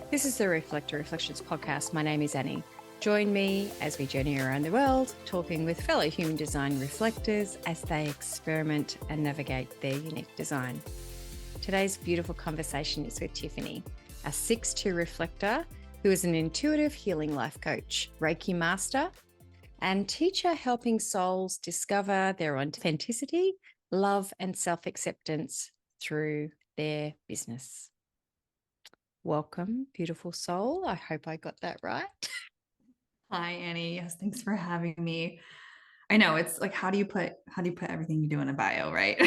This is the Reflections podcast. My name is Annie. Join me as we journey around the world, talking with fellow human design reflectors as they experiment and navigate their unique design. Today's beautiful conversation is with Tiffany, a 6'2" reflector who is an intuitive healing life coach, Reiki master, and teacher helping souls discover their authenticity, love, and self-acceptance through their business. Welcome, beautiful soul. I hope I got that right. Hi, Annie. Yes, thanks for having me. I know it's like, how do you put everything you do in a bio, right?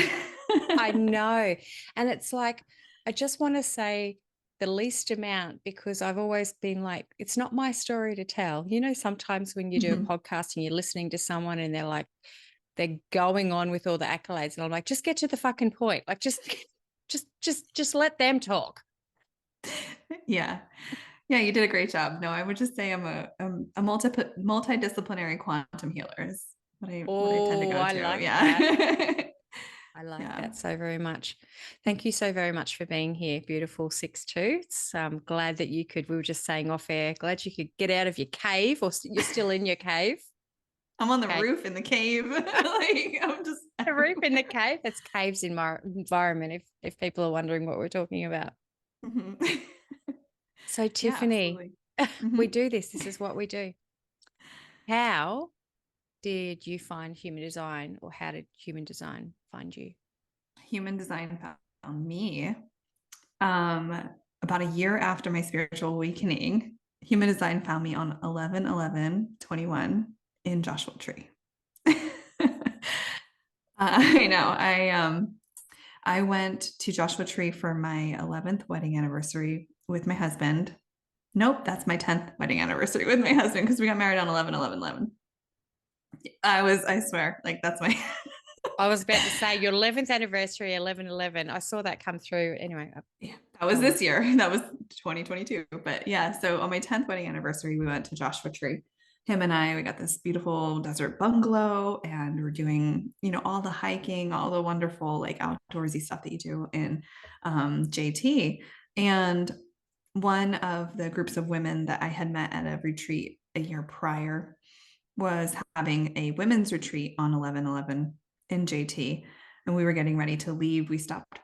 I know. And it's like, I just want to say the least amount because I've always been like, it's not my story to tell. You know, sometimes when you do a podcast and you're listening to someone and they're like, they're going on with all the accolades, and I'm like, just get to the fucking point. Like, just let them talk. Yeah. Yeah, you did a great job. No, I would just say I'm a multidisciplinary quantum healer is what I tend to go I to. like Yeah. that. I like Yeah. that so very much. Thank you so very much for being here, beautiful 6'2". I'm glad that we were just saying off air, glad you could get out of your cave, or you're still in your cave. I'm on the roof in the cave. Like I'm just The roof in the cave. That's caves in my environment, if people are wondering what we're talking about. So Yeah, Tiffany, absolutely. we do this. This is what we do. How did you find human design, or how did human design find you? Human design found me about a year after my spiritual awakening. Human design found me on 11/11/21 in Joshua Tree. I know. I went to Joshua Tree for my 11th wedding anniversary with my husband. Nope, that's my 10th wedding anniversary with my husband because we got married on 11/11/11. I swear, like that's my I was about to say your 11th anniversary, 11/11. I saw that come through. Anyway. Yeah, that was this year. That was 2022. But yeah, so on my 10th wedding anniversary, we went to Joshua Tree. Him and I, we got this beautiful desert bungalow and we're doing, all the hiking, all the wonderful like outdoorsy stuff that you do in JT. And one of the groups of women that I had met at a retreat a year prior was having a women's retreat on 11/11 in JT. And we were getting ready to leave. We stopped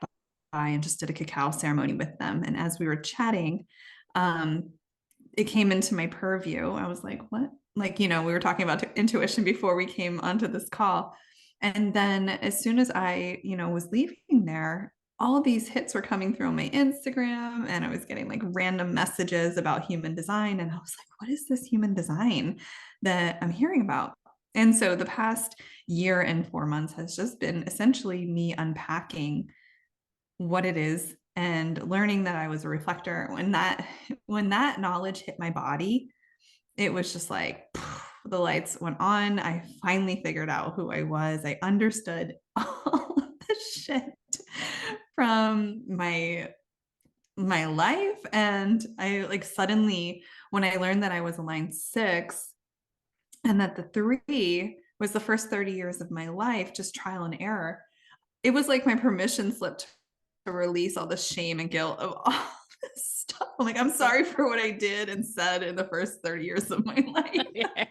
by and just did a cacao ceremony with them. And as we were chatting, it came into my purview. I was like, what? Like, we were talking about intuition before we came onto this call. And then as soon as I, was leaving there, all of these hits were coming through on my Instagram and I was getting like random messages about human design. And I was like, what is this human design that I'm hearing about? And so the past year and 4 months has just been essentially me unpacking what it is and learning that I was a reflector. When that knowledge hit my body, it was just like the lights went on. I finally figured out who I was. I understood all of the shit from my life. And I like suddenly, when I learned that I was a line 6 and that the 3 was the first 30 years of my life, just trial and error, it was like my permission slip to release all the shame and guilt of all this stuff. I'm like, I'm sorry for what I did and said in the first 30 years of my life. Yeah.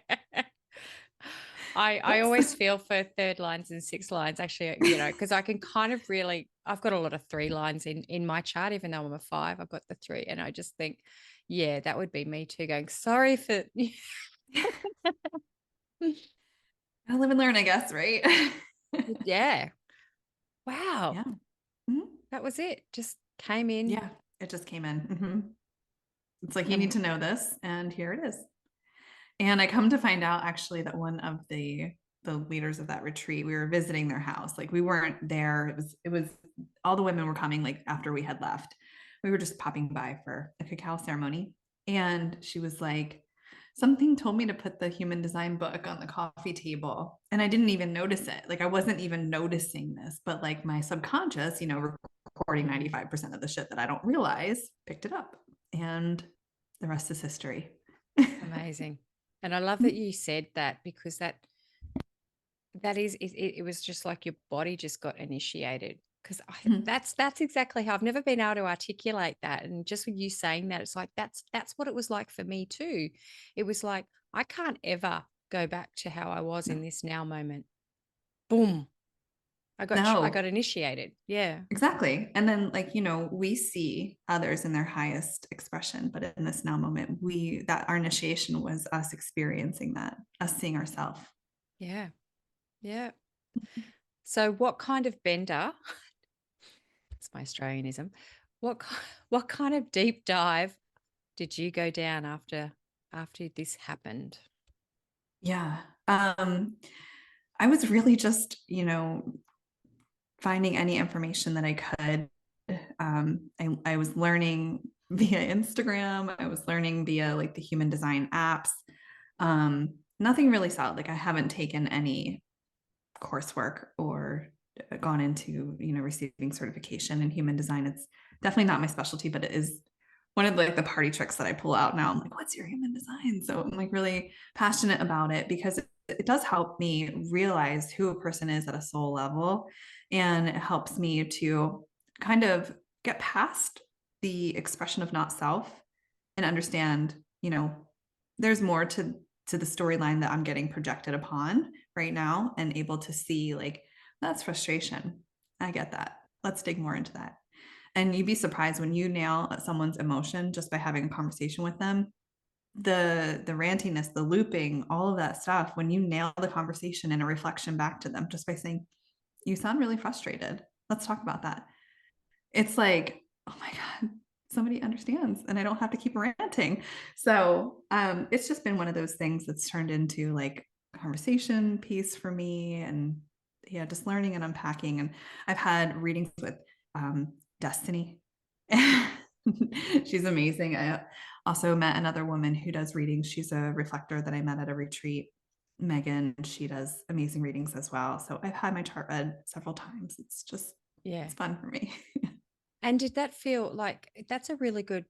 I always feel for 3rd lines and 6th lines, actually, because I can kind of really, I've got a lot of 3 lines in my chart, even though I'm a 5, I've got the 3. And I just think, yeah, that would be me too, going, sorry for. I live and learn, I guess, right? Yeah. Wow. Yeah. Mm-hmm. That was it. Just came in. Yeah. It just came in. Mm-hmm. It's like, you need to know this. And here it is. And I come to find out actually that one of the leaders of that retreat, we were visiting their house. Like we weren't there. It was all the women were coming like after we had left. We were just popping by for a cacao ceremony. And she was like, something told me to put the human design book on the coffee table. And I didn't even notice it. Like I wasn't even noticing this, but like my subconscious, recording 95% of the shit that I don't realize, picked it up. And the rest is history. Amazing. And I love that you said that, because that is, it was just like your body just got initiated, Because Mhm. that's exactly how I've never been able to articulate that. And just with you saying that, it's like that's what it was like for me too. It was like I can't ever go back to how I was No. in this now moment. Boom. I got No. initiated. Yeah. Exactly. And then like, we see others in their highest expression, but in this now moment, that our initiation was us experiencing that, us seeing ourselves. Yeah. Yeah. So what kind of bender, it's my Australianism, what what kind of deep dive did you go down after this happened? Yeah. I was really just, finding any information that I could. I was learning via Instagram. I was learning via like the human design apps. Nothing really solid. Like I haven't taken any coursework or gone into, receiving certification in human design. It's definitely not my specialty, but it is one of like the party tricks that I pull out now. I'm like, what's your human design? So I'm like really passionate about it because it does help me realize who a person is at a soul level. And it helps me to kind of get past the expression of not self and understand, there's more to the storyline that I'm getting projected upon right now and able to see like that's frustration. I get that. Let's dig more into that. And you'd be surprised when you nail someone's emotion just by having a conversation with them. The rantiness, the looping, all of that stuff, when you nail the conversation and a reflection back to them just by saying, you sound really frustrated. Let's talk about that. It's like, oh my God, somebody understands and I don't have to keep ranting. So it's just been one of those things that's turned into like a conversation piece for me. And yeah, just learning and unpacking. And I've had readings with Destiny. She's amazing. I also met another woman who does readings. She's a reflector that I met at a retreat. Megan, she does amazing readings as well. So I've had my chart read several times. Yeah. It's fun for me. And did that feel like that's a really good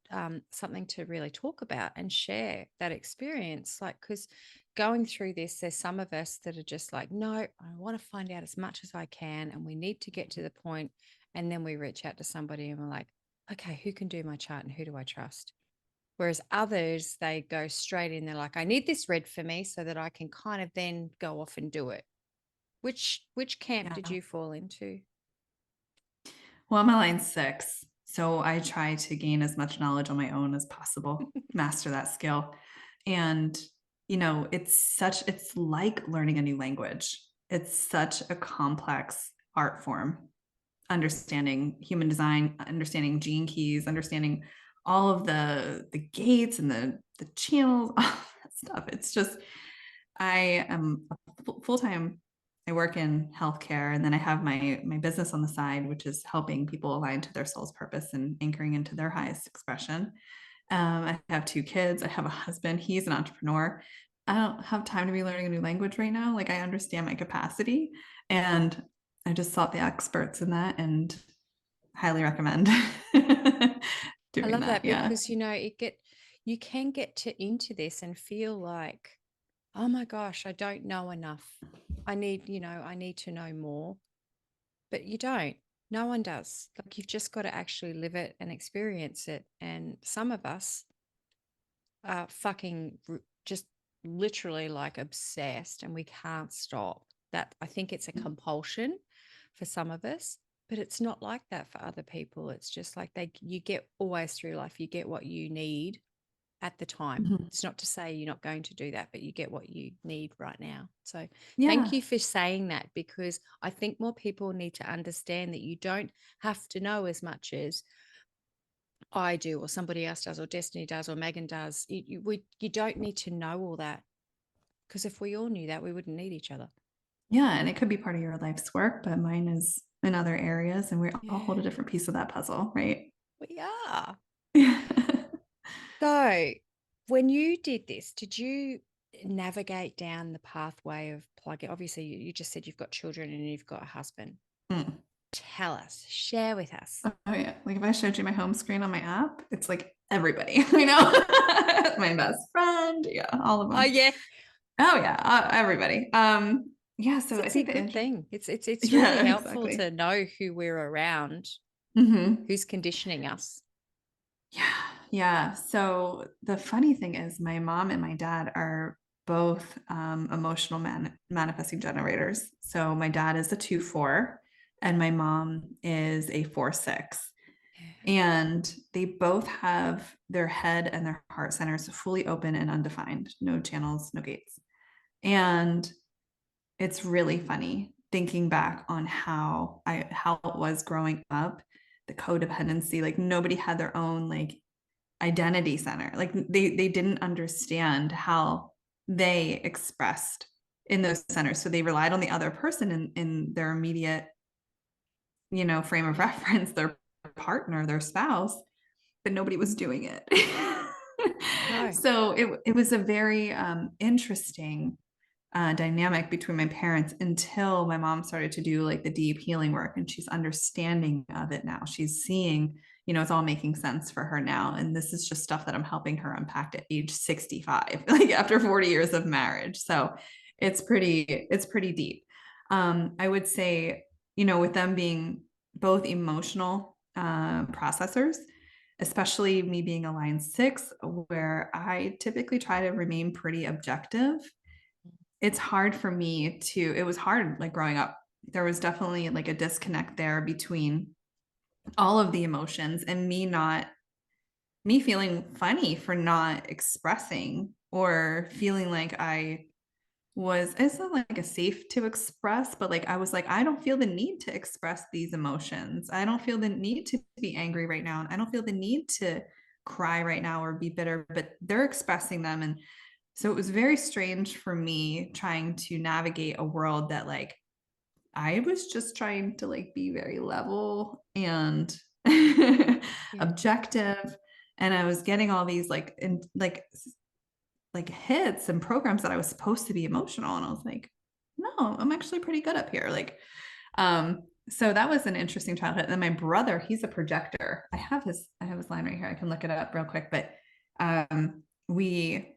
something to really talk about and share that experience? Like, because going through this, there's some of us that are just like, no, I want to find out as much as I can, and we need to get to the point. And then we reach out to somebody and we're like, okay, who can do my chart and who do I trust? Whereas others, they go straight in. They're like, I need this read for me so that I can kind of then go off and do it. Which camp did Yeah. you fall into? Well, I'm a line 6, so I try to gain as much knowledge on my own as possible, master that skill. And, it's like learning a new language. It's such a complex art form, understanding human design, understanding gene keys, understanding all of the gates and the channels, all that stuff. It's just I am a full-time. I work in healthcare, and then I have my business on the side, which is helping people align to their soul's purpose and anchoring into their highest expression. I have 2 kids. I have a husband. He's an entrepreneur. I don't have time to be learning a new language right now. Like I understand my capacity, and I just sought the experts in that, and highly recommend I doing love that. that Yeah. because you can get to into this and feel like, oh my gosh, I don't know enough. I need to know more. But you don't. No one does. Like you've just got to actually live it and experience it. And some of us are just literally like obsessed and we can't stop. That I think it's a compulsion for some of us, but it's not like that for other people. It's just like you get always through life, you get what you need at the time. Mhm. It's not to say you're not going to do that, but you get what you need right now. So thank Yeah. you for saying that because I think more people need to understand that you don't have to know as much as I do, or somebody else does, or Destiny does, or Megan does. You don't need to know all that because if we all knew that, we wouldn't need each other. Yeah, and it could be part of your life's work, but mine is in other areas, and we all hold a Yeah, different piece of that puzzle, right? we are. Yeah. So, when you did this, did you navigate down the pathway of plugging? Obviously, you just said you've got children and you've got a husband. Mm. Tell us, share with us. Oh yeah. Like if I showed you my home screen on my app, it's like everybody, my best friend, yeah, all of Oh, them. yeah. Oh yeah, everybody. yeah, so I It's a think good thing. It's really yeah, helpful exactly. to know who we're around, Hmm. who's conditioning us. Yeah. Yeah. So the funny thing is my mom and my dad are both emotional manifesting generators. So my dad is a 2/4 and my mom is a 4/6. Yeah. And they both have their head and their heart centers fully open and undefined, no channels, no gates. And it's really funny thinking back on how it was growing up, the codependency, like nobody had their own like identity center. Like they didn't understand how they expressed in those centers. So they relied on the other person in their immediate, frame of reference, their partner, their spouse, but nobody was doing it. No. So it was a very interesting dynamic between my parents until my mom started to do like the deep healing work, and she's understanding of it now. She's seeing, it's all making sense for her now. And this is just stuff that I'm helping her unpack at age 65, like after 40 years of marriage. So it's pretty deep. I would say, with them being both emotional processors, especially me being a line 6, where I typically try to remain pretty objective. It's hard for me it was hard like growing up. There was definitely like a disconnect there between all of the emotions and me feeling funny for not expressing, or feeling like it's not like a safe to express, but like I was like, I don't feel the need to express these emotions. I don't feel the need to be angry right now. And I don't feel the need to cry right now or be bitter, but they're expressing them. And so it was very strange for me trying to navigate a world that like I was just trying to like be very level and Yeah. objective. And I was getting all these like hits and programs that I was supposed to be emotional. And I was like, no, I'm actually pretty good up here. Like, so that was an interesting childhood. And then my brother, he's a projector. I have his line right here. I can look it up real quick, but we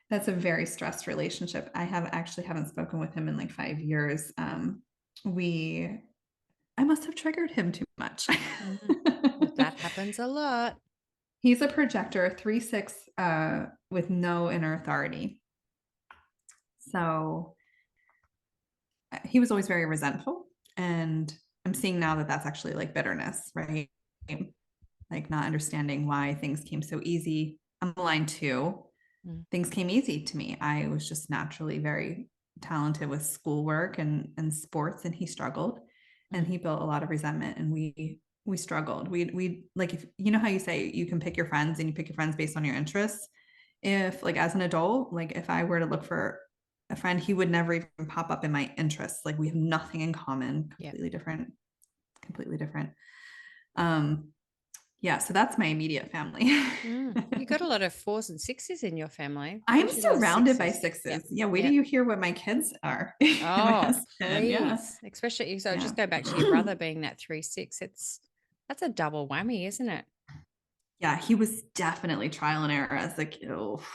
that's a very stressed relationship. I haven't spoken with him in like 5 years. We I must have triggered him too much. That happens a lot. He's a projector, 3/6, with no inner authority. So he was always very resentful. And I'm seeing now that that's actually like bitterness, right? Like not understanding why things came so easy. I'm a line 2. Things came easy to me. I was just naturally very talented with schoolwork and sports, and he struggled. And he built a lot of resentment, and we struggled. We like, if you know how you say you can pick your friends, and you pick your friends based on your interests. If like as an adult, like if I were to look for a friend, he would never even pop up in my interests. Like we have nothing in common, completely different, completely different. Um, yeah, so that's my immediate family. You got a lot of 4s and 6s in your family. I'm Usually a lot of surrounded by 6s. 6s. Yeah, wait till Yeah. you hear what my kids are. My Oh, husband, yeah. please. Especially, so Yeah. just go back to your brother being that 3/6. That's a double whammy, isn't it? Yeah, he was definitely trial and error as a kid. Oh,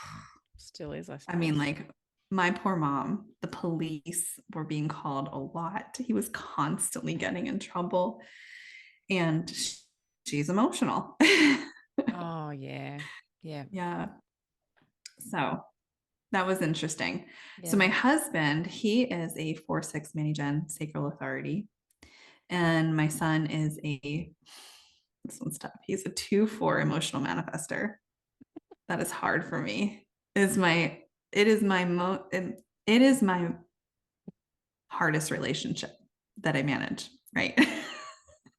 Still is, I I mean, suppose. like my poor mom, the police were being called a lot. He was constantly getting in trouble, and she's emotional. Oh, yeah. Yeah. Yeah. So that was interesting. So Yeah. my husband, he is a 4/6 mini gen sacral authority. And my son is this one's tough. He's a 2/4 emotional manifester. That is hard for me. It is my hardest relationship that I manage, right?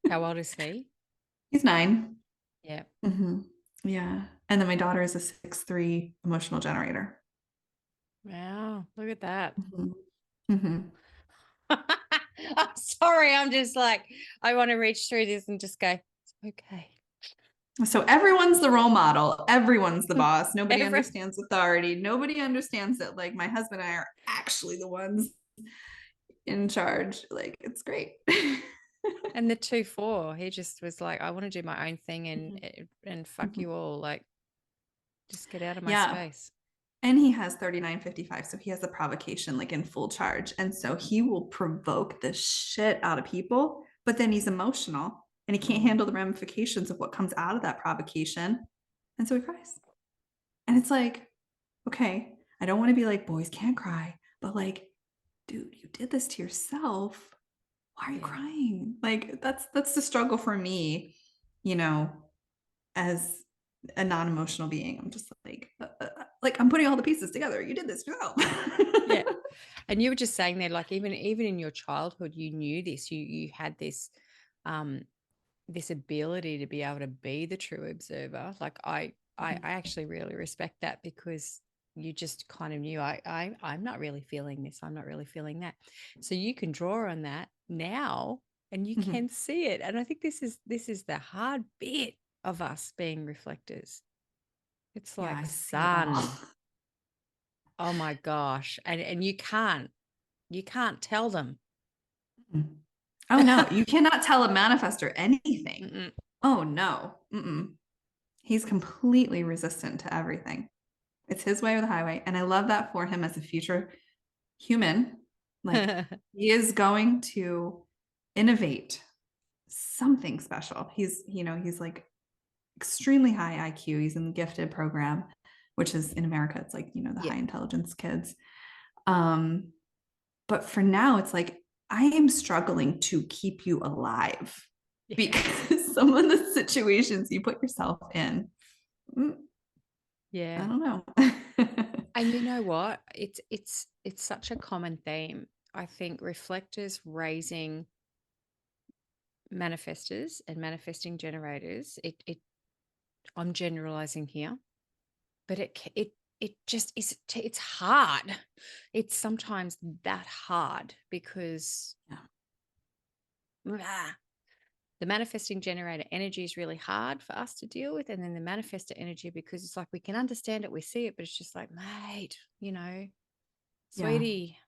How old is he? He's 9. Yeah. Mm-hmm. Yeah. And then my daughter is a 6/3 emotional generator. Wow. Look at that. Mm-hmm. Mm-hmm. I'm sorry. I'm just like, I want to reach through this and just go, it's okay. So everyone's the role model. Everyone's the boss. Nobody Every, understands authority. Nobody understands that like my husband and I are actually the ones in charge. Like it's great. and the 2/4, he just was like, I want to do my own thing and fuck you all. Like, just get out of my Yeah. space. And he has 3955. So he has the provocation like in full charge. And so he will provoke the shit out of people, but then he's emotional and he can't handle the ramifications of what comes out of that provocation. And so he cries. And it's like, okay, I don't want to be like, boys can't cry, but like, dude, you did this to yourself. Why are you crying? Like that's the struggle for me, you know, as a non-emotional being. I'm just like I'm putting all the pieces together. You did this yourself. Yeah. And you were just saying there, like even in your childhood, you knew this. You had this ability to be able to be the true observer. Like I actually really respect that, because you just kind of knew I'm not really feeling this. I'm not really feeling that. So you can draw on that now and you Mhm. can see it. And I think this is the hard bit of us being reflectors. It's Yeah, like I see it all. sun. Oh my gosh. And you can't tell them. Oh no, you cannot tell a manifestor anything. Mm-mm. Oh no. Mm-mm. He's completely resistant to everything. It's his way or the highway. And I love that for him as a future human. Like he is going to innovate something special. He's like extremely high IQ. He's in the gifted program, which is in America, it's like, the Yeah. high intelligence kids. But for now, it's like, I am struggling to keep you alive Yeah. because some of the situations you put yourself in, I Yeah. don't know. And you know what? It's such a common theme. I think reflectors raising manifestors and manifesting generators. I'm generalizing here, but it just is. It's hard. It's sometimes that hard because Yeah. ah, the manifesting generator energy is really hard for us to deal with, and then the manifestor energy, because it's like we can understand it, we see it, but it's just like, mate, Yeah. sweetie.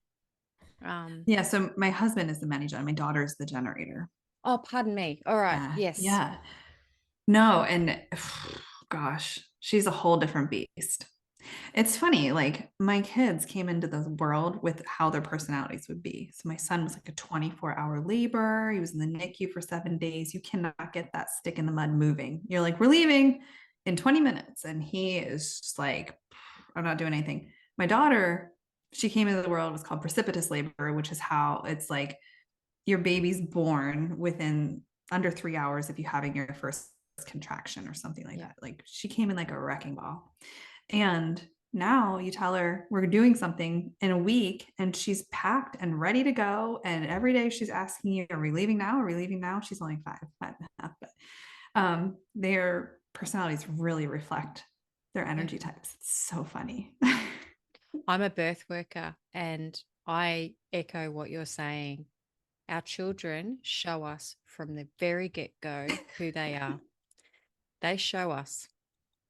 Um, Yeah. So my husband is the manager and my daughter is the generator. oh, pardon me. All right. Yeah. Yes. Yeah. No. And gosh, she's a whole different beast. It's funny, like my kids came into the world with how their personalities would be. So my son was like a 24-hour labor. He was in the NICU for 7 days. You cannot get that stick in the mud moving. You're like, we're leaving in 20 minutes. And he is just like, I'm not doing anything. My daughter, she came into the world, was called precipitous labor, which is how it's like your baby's born within under 3 hours if you're having your first contraction or something like Yeah. that. Like she came in like a wrecking ball. And now you tell her we're doing something in a week and she's packed and ready to go. And every day she's asking you, are we leaving now? Are we leaving now? She's only five and a half, but their personalities really reflect their Yeah. energy types. It's so funny. I'm a birth worker and I echo what you're saying. Our children show us from the very get-go who they are. They show us.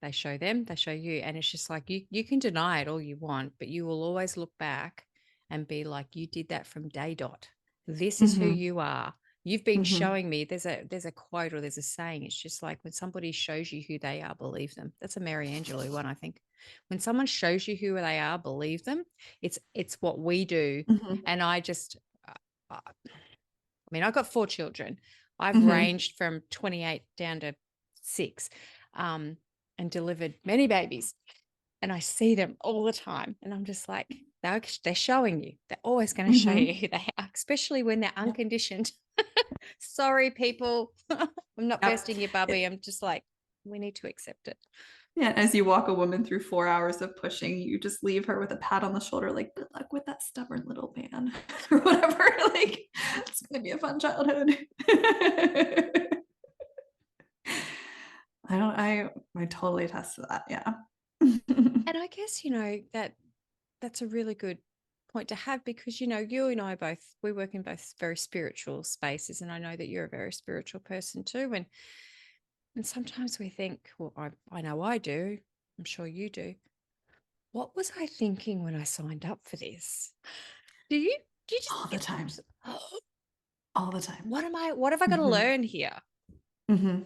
They show them, they show you. And it's just like you can deny it all you want, but you will always look back and be like, you did that from day dot. This is who Mm-hmm. you are. You've been Mm-hmm. showing me. There's a quote or there's a saying. It's just like when somebody shows you who they are, believe them. That's a Mary Angelou one, I think. When someone shows you who they are, believe them. It's what we do. Mm-hmm. And I've got 4 children. I've Mm-hmm. ranged from 28 down to 6, and delivered many babies. And I see them all the time. And I'm just like, they're showing you. They're always going to show you Mm-hmm. who they are, especially when they're Yep. unconditioned. Sorry, people. I'm not Yep. bursting your bubby. I'm just like, we need to accept it. Yeah, as you walk a woman through 4 hours of pushing, you just leave her with a pat on the shoulder, like, good luck with that stubborn little man, or whatever. Like, it's going to be a fun childhood. I totally attest to that. Yeah. And I guess, that's a really good point to have, because, you and I both, we work in both very spiritual spaces. And I know that you're a very spiritual person too. And sometimes we think, well, I know I do. I'm sure you do. What was I thinking when I signed up for this? Do you do you just All the get time. All the time. what have I got to Mhm. learn here? Mhm.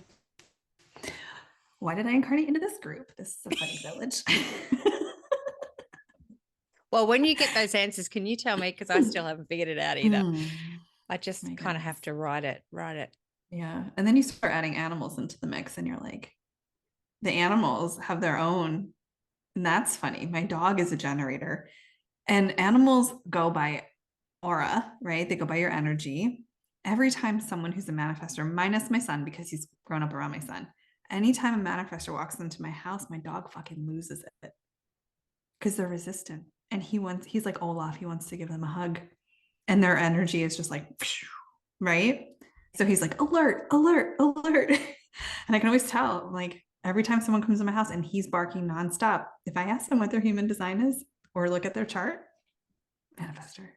Why did I incarnate into this group? This is a funny village. Well, when you get those answers, can you tell me? Because I still haven't figured it out either. I My just kind of have goodness. to write it. Yeah. And then you start adding animals into the mix and you're like, the animals have their own. And that's funny. My dog is a generator and animals go by aura, right? They go by your energy. Every time someone who's a manifestor, minus my son, because he's grown up around my son, anytime a manifestor walks into my house, my dog fucking loses it because they're resistant. And he's like Olaf, he wants to give them a hug. And their energy is just like, right? So he's like, alert, alert, alert. And I can always tell, like, every time someone comes in my house and he's barking nonstop, if I ask them what their human design is or look at their chart, manifestor,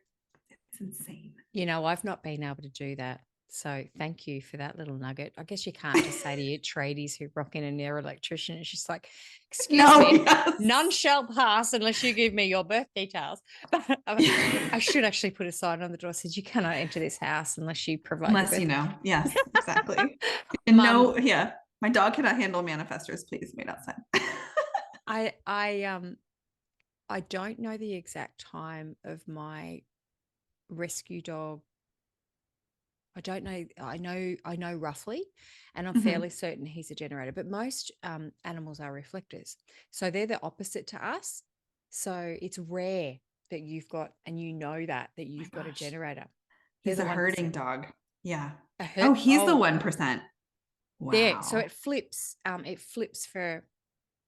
it's insane. I've not been able to do that. So thank you for that little nugget. I guess you can't just say to your tradies who rock in and they're electrician, it's just like, excuse me, yes. none shall pass unless you give me your birth details. But I should actually put a sign on the door that says you cannot enter this house unless you provide Unless your birth. yes, exactly. And Mum, yeah, my dog cannot handle manifestors. Please wait outside. I don't know the exact time of my rescue dog. I don't know. I know roughly, and I'm fairly certain he's a generator. But most animals are reflectors, so they're the opposite to us. So it's rare that you've got, and that you've got a generator. They're He's the a 1%. herding dog. Yeah. Oh, He's the 1%. there. So Wow. it flips. It flips for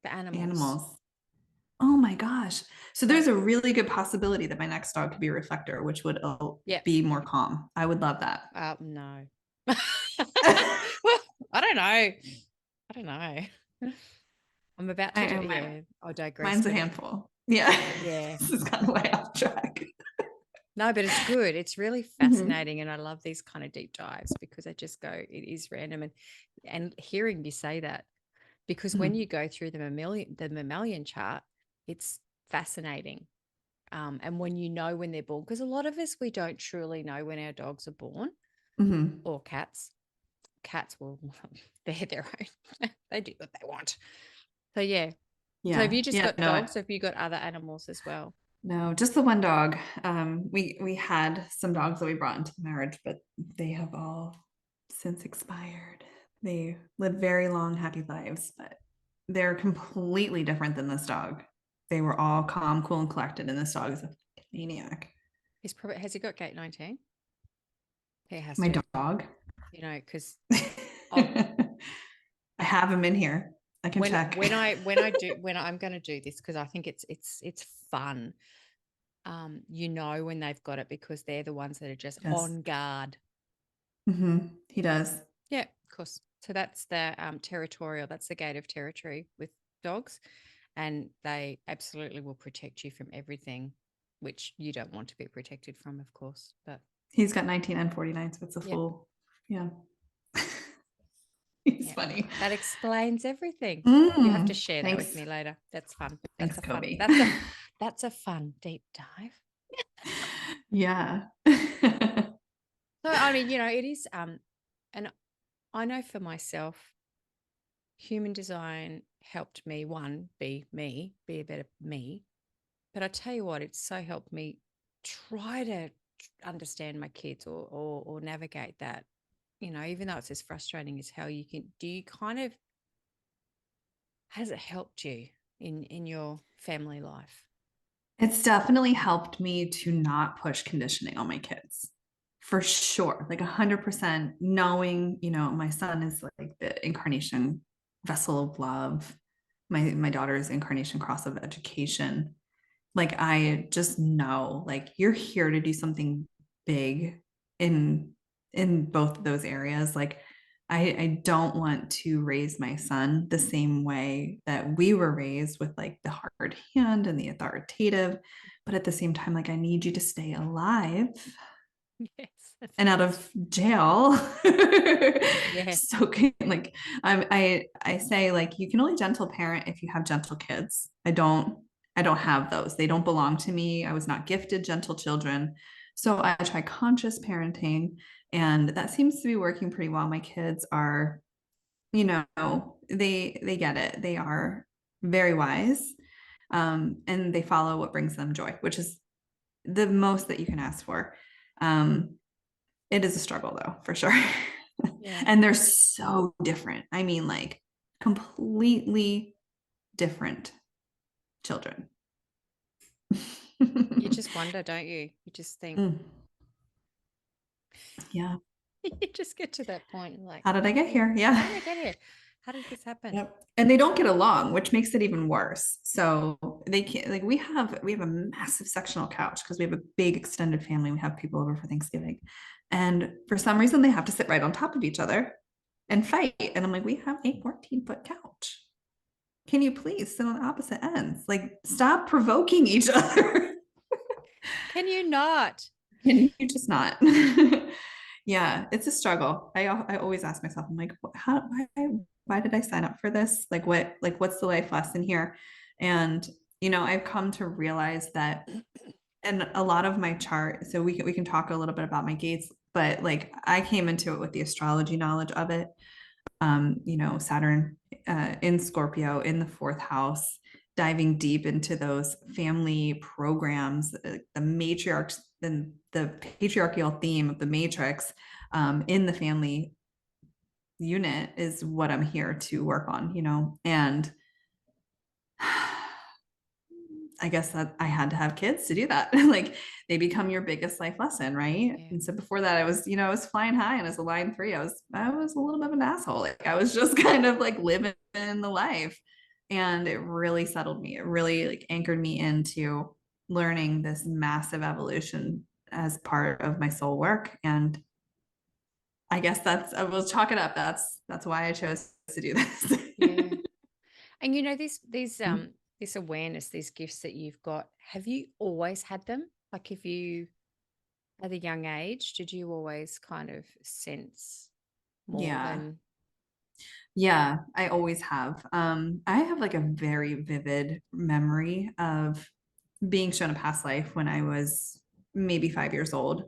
the animals. Animals. Oh my gosh. So So there's a really good possibility that my next dog could be a reflector, which would yeah. be more calm. I would love that. No. Well, I don't know. I don't know. I'm about to do. Yeah, I digress. Mine's a But handful. Yeah. yeah. This is kind of way off track. No, but it's good. It's really fascinating, and I love these kind of deep dives because I just go, it is random, and hearing you say that, because when you go through the mammalian chart, it's fascinating. And when when they're born, because a lot of us, we don't truly know when our dogs are born or cats. Cats will, they're their own. They do what they want. So yeah. Yeah. So have you just got no, dogs, or have you got other animals as well? No, just the one dog. We had some dogs that we brought into the marriage, but they have all since expired. They live very long, happy lives, but they're completely different than this dog. They were all calm, cool, and collected, and this dog is a maniac. Has he got gate 19? He has My to. dog. Because I have him in here. I can check. When I'm going to do this, because I think it's fun. When they've got it, because they're the ones that are just on guard. He does. Yeah, of course. So that's the territorial. That's the gate of territory with dogs, and they absolutely will protect you from everything, which you don't want to be protected from, of course. But he's got 19 and 49, so it's a full. Yeah. He's funny. That explains everything. You have to share that with me later. That's fun. Thanks, Kobe. That's a fun deep dive. Yeah. So I mean, it is and I know for myself, human design helped me, be me, be a better me. But I tell you what, it's so helped me try to understand my kids or navigate that. Even though it's as frustrating as hell, has it helped you in your family life? It's definitely helped me to not push conditioning on my kids. For sure. Like 100% knowing, my son is like the incarnation vessel of love. My daughter is incarnation cross of education. Like I just know, like you're here to do something big in both of those areas. Like I don't want to raise my son the same way that we were raised, with like the hard hand and the authoritative, but at the same time, like I need you to stay alive. Yes. And out of jail. Yeah. So like I say, like, you can only gentle parent if you have gentle kids. I don't have those. They don't belong to me. I was not gifted gentle children. So I try conscious parenting, and that seems to be working pretty well. My kids are, they get it. They are very wise. And they follow what brings them joy, which is the most that you can ask for. It is a struggle though, for sure. Yeah. And they're so different. I mean, like completely different children. You just wonder, don't you? You just think, Yeah. you just get to that point and like, How did I get here? Yeah. how did I get here? How did this happen? Yep. And they don't get along, which makes it even worse. So they can't, like, we have a massive sectional couch because we have a big extended family. We have people over for Thanksgiving. And for some reason they have to sit right on top of each other and fight. And I'm like, we have a 14-foot couch. Can you please sit on opposite ends? Like, stop provoking each other. Can you not? Can you just not? Yeah, it's a struggle. I always ask myself, I'm like, why did I sign up for this? Like, what's the life lesson here? And, I've come to realize that, and a lot of my chart, so we can talk a little bit about my gates, but like I came into it with the astrology knowledge of it. Saturn in Scorpio in the fourth house, diving deep into those family programs, the matriarchs, and the patriarchal theme of the matrix in the family unit is what I'm here to work on, and I guess that I had to have kids to do that. Like, they become your biggest life lesson, right? Yeah. And so before that, I was flying high, and as a line 3, I was a little bit of an asshole. Like, I was just kind of like living the life, and it really settled me. It really like anchored me into learning this massive evolution as part of my soul work. And I guess I will chalk it up. That's why I chose to do this. Yeah. And this awareness, these gifts that you've got, have you always had them? Like, if you at a young age, did you always kind of sense more Yeah. than Yeah, I always have. I have like a very vivid memory of being shown a past life when I was maybe 5 years old.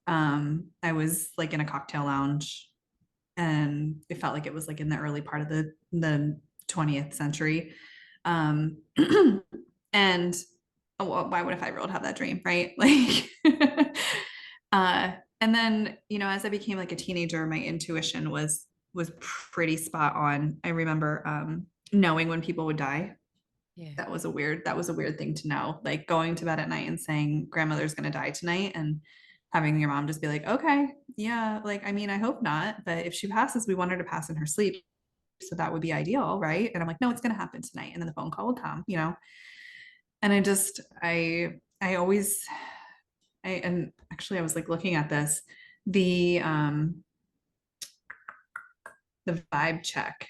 I was like in a cocktail lounge, and it felt like it was like in the early part of the 20th century. Um, and well, why would a 5-year-old have that dream, right? Like, and then, as I became like a teenager, my intuition was pretty spot on. I remember knowing when people would die. yeah. That was a weird thing to know. Like, going to bed at night and saying grandmother's gonna die tonight, and having your mom just be like, okay, yeah, like, I mean, I hope not, but if she passes, we want her to pass in her sleep. So that would be ideal, right? And I'm like, no, it's gonna happen tonight. And then the phone call would come. And I always and actually I was like looking at this, the vibe check.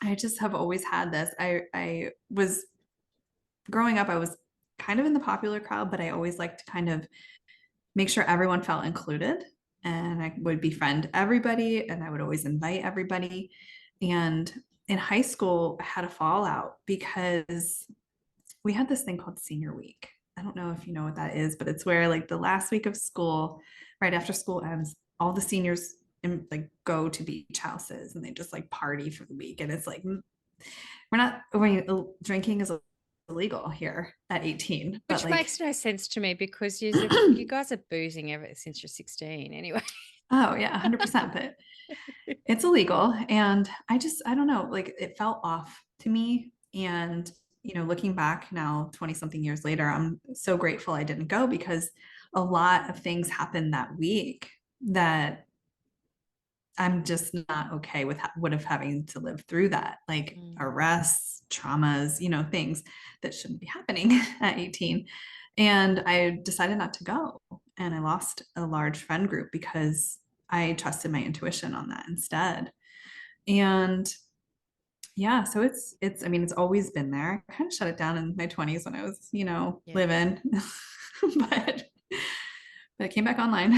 I just have always had this. I was growing up, I was kind of in the popular crowd, but I always liked to kind of make sure everyone felt included. And I would befriend everybody, and I would always invite everybody. And in high school, I had a fallout because we had this thing called senior week. I don't know if you know what that is, but it's where like the last week of school, right after school ends, all the seniors like go to beach houses, and they just like party for the week. And it's like, drinking is illegal here at 18, but Which like, makes no sense to me because you guys are boozing ever since you're 16 anyway. oh yeah, 100%, but it's illegal. And I don't know, like, it felt off to me. And, looking back now, 20 something years later, I'm so grateful I didn't go, because a lot of things happened that week that I'm just not okay with would have having to live through that, like Mm. arrests, traumas, things that shouldn't be happening at 18. And I decided not to go. And I lost a large friend group because I trusted my intuition on that instead. And yeah, so I mean, it's always been there. I kind of shut it down in my 20s when I was, Yeah. living, but it came back online.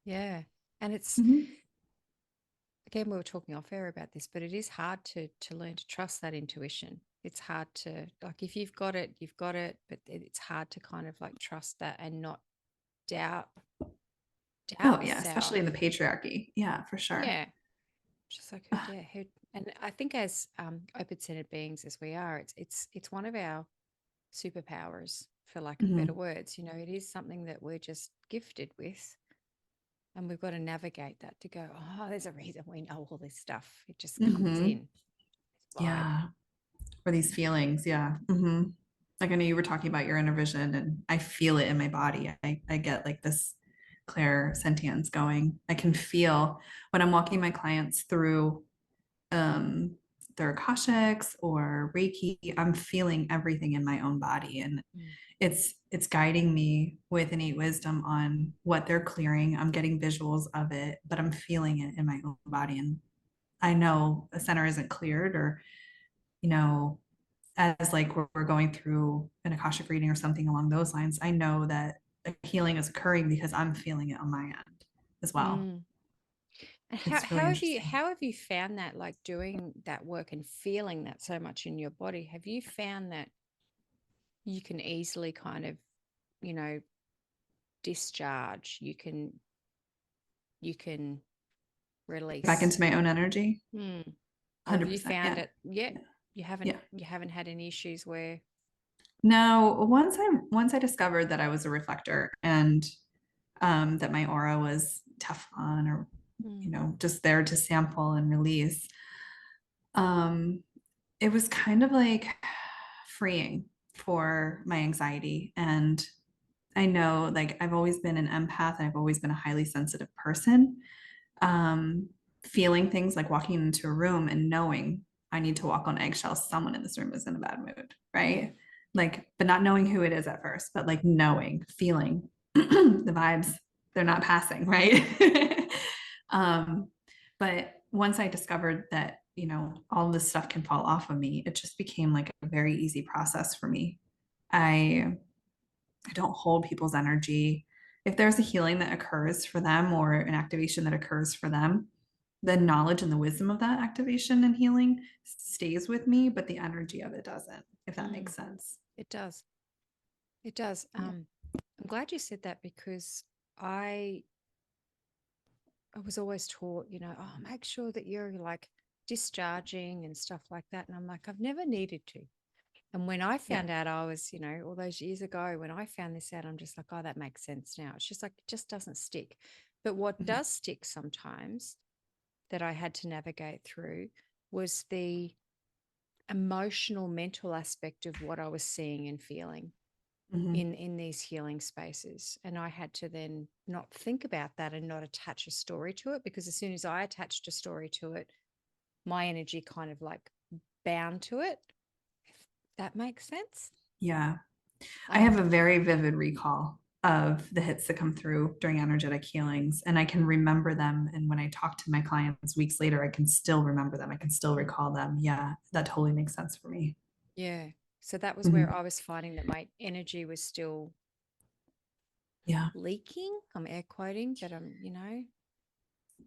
Yeah. And it's, Mhm. again, we were talking off air about this, but it is hard to learn to trust that intuition. It's hard to, like, if you've got it, you've got it, but it's hard to kind of like trust that and not doubt Oh yeah, especially yourself. in the patriarchy. Yeah, for sure. Yeah. Just like, Ugh, who And I think as open-centered beings as we are, it's one of our superpowers, for lack of better Mhm. words. You know, it is something that we're just gifted with, and we've got to navigate that to go, oh, there's a reason we know all this stuff. It just comes Mhm. in, vibe. Yeah. For these feelings. Yeah. Like I know you were talking about your inner vision and I feel it in my body. I get like this clear sentience going. I can feel when I'm walking my clients through um their Akashics or Reiki, I'm feeling everything in my own body. And Mm. it's guiding me with innate wisdom on what they're clearing. I'm getting visuals of it, but I'm feeling it in my own body. And I know a center isn't cleared or, you know, as like we're going through an Akashic reading or something along those lines, I know that a healing is occurring because I'm feeling it on my end as well. Mm. And It's really interesting. how have you found that, like doing that work and feeling that so much in your body? Have you found that you can easily kind of, you know, discharge, you can Back release? into my own energy. Hmm. Or have you 100%. found Yeah. it yet? Yeah. Yeah. You haven't had any issues where No, once I discovered that I was a reflector and that my aura was Teflon or, mm, just there to sample and release, um, it was kind of like freeing for my anxiety. And I know like I've always been an empath and I've always been a highly sensitive person. Um, Feeling things like walking into a room and knowing I need to walk on eggshells, someone in this room is in a bad mood, yeah. right? Like, but not knowing who it is at first, but like knowing, feeling the vibes, they're not passing, right? um, but once I discovered that, all this stuff can fall off of me, it just became like a very easy process for me. I I don't hold people's energy. If there's a healing that occurs for them or an activation that occurs for them, the knowledge and the wisdom of that activation and healing stays with me, but the energy of it doesn't, if that Mm, makes sense. it does. It does. Yeah. I'm glad you said that because I I was always taught, you know, oh, make sure that you're like discharging and stuff like that. And I'm like, I've never needed to. And when I Yeah. found out I was, you know, all those years ago, when I found this out, I'm just like, oh, that makes sense now. It's just like, it just doesn't stick. But what Mhm. does stick sometimes that I had to navigate through was the emotional, mental aspect of what I was seeing and feeling Mhm. in these healing spaces. And I had to then not think about that and not attach a story to it, because as soon as I attached a story to it, my energy kind of like bound to it, if that makes sense. Yeah. I Like, have a very vivid recall of the hits that come through during energetic healings, and I can remember them. And when I talk to my clients weeks later, I can still remember them. I can still mm, recall them. Yeah, that totally makes sense for me. yeah. So that was where Mhm. I was finding that my energy was still Yeah. leaking. I'm air quoting, but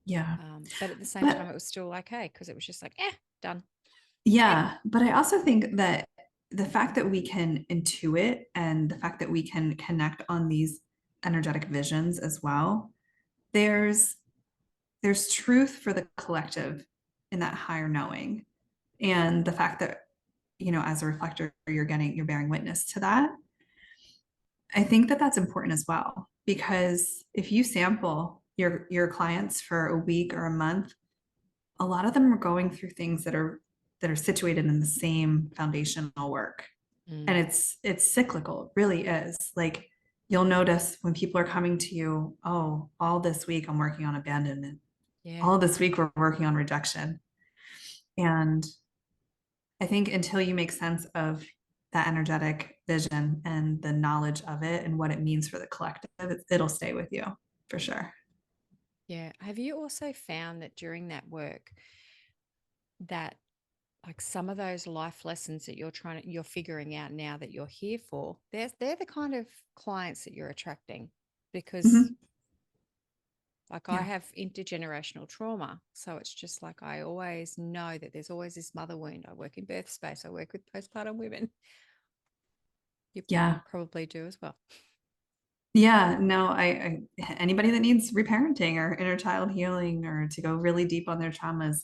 Yeah. but at the same time, But it was still okay because it was just like, done. yeah, but I also think that the fact that we can intuit and the fact that we can connect on these energetic visions as well, there's there's truth for the collective in that higher knowing. And the fact that, as a reflector, you're bearing witness to that. I think that that's important as well, because if you sample your clients for a week or a month, a lot of them are going through things that are situated in the same foundational work, and Mm, it's cyclical. It really is. Like, you'll notice when people are coming to you, oh, all this week I'm working on abandonment, yeah. all this week we're working on rejection. And I think until you make sense of that energetic vision and the knowledge of it and what it means for the collective, it'll stay with you for sure. Yeah. Have you also found that during that work that like some of those life lessons that you're figuring out now that you're here for, they're the kind of clients that you're attracting? Because Mhm. like I Yeah. have intergenerational trauma. So it's just like I always know that there's always this mother wound. I work in birth space. I work with postpartum women. You Yeah. probably do as well. Yeah, no, anybody that needs reparenting or inner child healing or to go really deep on their traumas,